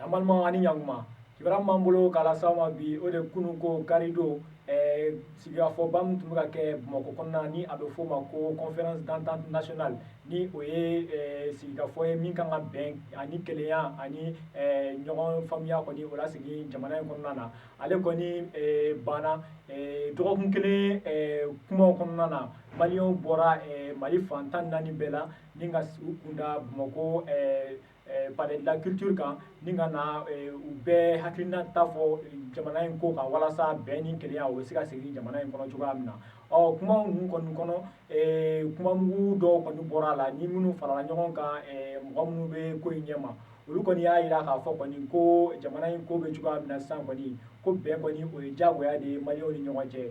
An balima ani ɲantuma kibaruya m'an bolo k'a las'aw ma bi o de ye kunun ko karido sigikafɔba min tun bɛ ka kɛ Bamakɔ kɔnɔna ni a bɛ f'o ma ko conférence d'entente nationale ni o ye sigikafɔ ye min kan ka bɛn ani kelenya ani ɲɔgɔn faamuya kɔni o lasigi jamana in kɔnɔna na ale kɔni banna dɔgɔkun kelen kumaw kɔnɔna na maliyɛnw bɔra Mali fan 14 bɛɛ la ni ka u kunda Bamakɔ palais de la culture kan ni ka na u bɛɛ hakilinata fɔ jamana in ko kan walasa bɛn ni kelenya o bɛ se ka sigi jamana in kɔnɔ cogoya min na kumaw ninnu kɔni kɔnɔ kumamugu dɔw kɔni bɔra a la ni minnu farala ɲɔgɔn kan mɔgɔ minnu bɛ ko in ɲɛma olu kɔni y'a jira k'a fɔ kɔni ko jamana in ko bɛ cogoya min na sisan kɔni ko bɛn kɔni o ye diyagoya de ye maliyɛnw ni ɲɔgɔn cɛ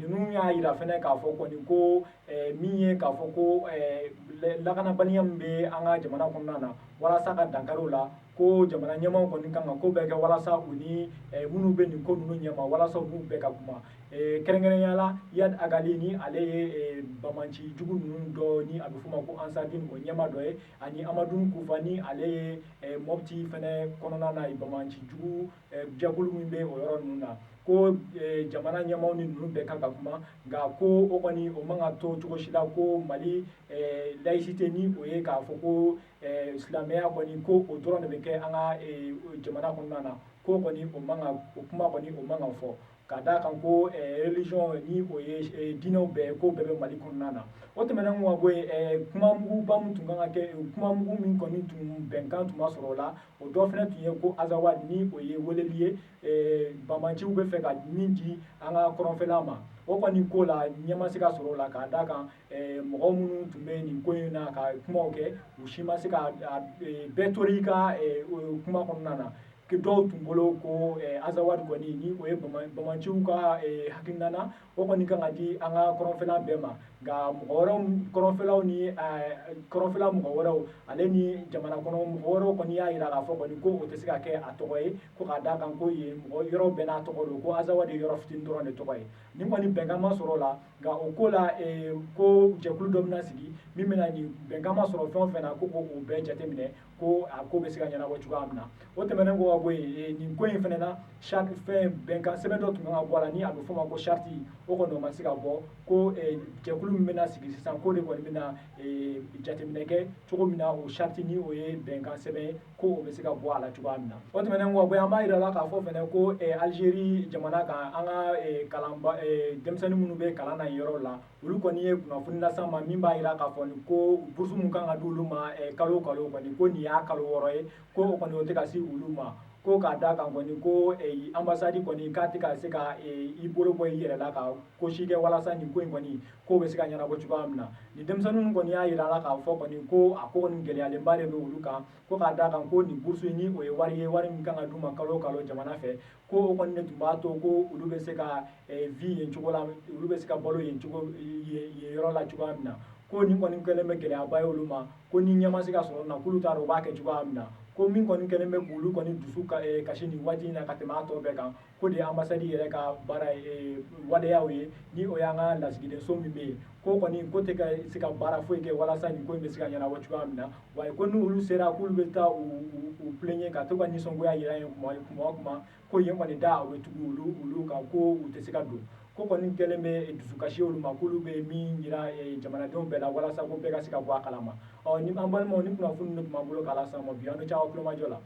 ninnu y'a jira fɛnɛ k'a fɔ kɔni ko min ye k'a fɔ ko lakanabaliya min bɛ an ka jamana kɔnɔna na walasa ka dankari o la ko jamana ɲɛmaw kɔni kan ka ko bɛɛ kɛ walasa u ni minnu bɛ nin ko ninnu ɲɛma walasa u n'u bɛɛ ka kuma kɛrɛnkɛrɛnnenya la Iyad Agali ni ale ye bamaci jugu ninnu dɔ ni a bɛ f'o ma ko Ansardine o ɲɛma dɔ ye ani Amadu Kufa ni ale ye Mopti fɛnɛ kɔnɔna na bamaci jugu jɛkulu min bɛ o yɔrɔ ninnu na ko jamana ɲɛmaw ni ninnu bɛɛ kan ka kuma nka ko o kɔni o man ka to cogo si la ko Mali laïcité ni o ye k'a fɔ ko silamɛya kɔni ko o dɔrɔn de bɛ kɛ an ka jamana kɔnɔna na ko kɔni o kuma kɔni o man ka fɔ ka d'a kan ko religion ni o ye diinɛw bɛɛ ko bɛɛ bɛ Mali kɔnɔna na o tɛmɛnen kɔ ka bɔ yen kumamuguba min tun kan ka kɛ kumamugu min kɔni tun bɛnkan tun ma sɔrɔ o la o dɔ fɛnɛ tun ye ko Azawad ni o ye weleli ye bamaciw bɛ fɛ ka min di an ka kɔrɔnfɛla ma o kɔni ko la ɲɛ ma se ka sɔrɔ o la k'a d'a kan mɔgɔ minnu tun bɛ nin ko in na ka kumaw kɛ u si ma se ka bɛɛ tori ka kuma kɔnɔna na dɔw tun bolo ko Azawad kɔni ni o ye bamaciw ka hakilina na o kɔni kan ka di an ka kɔrɔnfɛla bɛɛ ma nka mɔgɔ wɛrɛw kɔrɔnfɛlaw ni kɔrɔnfɛla mɔgɔ wɛrɛw ale ni jamana kɔnɔ mɔgɔ wɛrɛw kɔni y'a jira k'a fɔ kɔni ko o tɛ se ka kɛ a tɔgɔ ye ko k'a d'a kan ko yen mɔgɔ yɔrɔ bɛɛ n'a tɔgɔ don ko Azawad ye yɔrɔ fitinin dɔrɔn de tɔgɔ ye ni kɔni bɛnkan ma sɔrɔ o la nka o ko la ko jɛkulu dɔ bɛna sigi min bɛna nin bɛnkan ma sɔrɔ fɛn o fɛn na ko k'o bɛɛ jateminɛ ko a ko bɛ se ka ɲɛnabɔ cogoya min na o tɛmɛnen kɔ ka bɔ yen nin ko in fɛnɛ na bɛnkan sɛbɛn dɔ tun kan ka bɔ a la ni a bɛ f'o ma ko charte o kɔni o ma se ka bɔ ko jɛkulu min bɛna sigi sisan ko de kɔni bɛna jateminɛ kɛ cogo min na o charte ni o ye bɛnkan sɛbɛn ye ko o bɛ se ka bɔ a la cogoya min na o tɛmɛnen kɔ ka bɔ yen an b'a jira la k'a fɔ fɛnɛ ko Algérie jamana kan an ka denmisɛnnin minnu bɛ kalan na yen yɔrɔ la olu kɔni ye kunnafoni las'an ma min b'a jira k'a fɔ ko bourse min kan ka di olu ma kalo o kalo kɔni ko nin y'a kalo 6 ye ko o kɔni o tɛ ka se olu ma ko k'a d'a kan kɔni ko ambassade kɔni k'a tɛ ka se ka i bolo bɔ i yɛrɛ la ka ko si kɛ walasa nin ko in kɔni k'o bɛ se ka ɲɛnabɔ cogoya min na nin denmisɛnninw kɔni y'a jira la k'a fɔ kɔni ko a ko kɔni gɛlɛyalenba de bɛ olu kan ko k'a d'a kan ko nin bourse ni o ye wari ye wari min kan ka d'u ma kalo o kalo jamana fɛ ko o kɔni de tun b'a to ko olu bɛ se ka vie yen cogo la olu bɛ se ka balo yen yɔrɔ la cogoya min na ko nin kɔni kɛlen bɛ gɛlɛyaba ye olu ma ko ni ɲɛ ma se ka sɔrɔ nin na k'olu t'a dɔn u b'a kɛ cogoya min na ko min kɔni kɛlen bɛ k'olu kɔni dusu kasi nin waati in na ka tɛmɛ a tɔ bɛɛ kan ko de ye ambassade yɛrɛ ka baara waleyaw ye ni o y'an ka lasigiden so min bɛ yen ko kɔni ko tɛ ka se ka baara foyi kɛ walasa nin ko in bɛ se ka ɲɛnabɔ cogoya min na wa ko n'olu sera k'olu bɛ taa u plaigner ka to ka nisɔngoya jira yen kuma o kuma ko yen kɔni da o bɛ tugu olu kan ko u tɛ se ka don ko kɔni kɛlen bɛ dusukasi olu ma k'olu bɛ min jira jamanadenw bɛɛ la walasa ko bɛɛ ka se ka bɔ a kalama ni an balimaw ni kunnafoni de tun b'an bolo k'a las'aw ma bi aw ni ce aw ka kulomajɔ la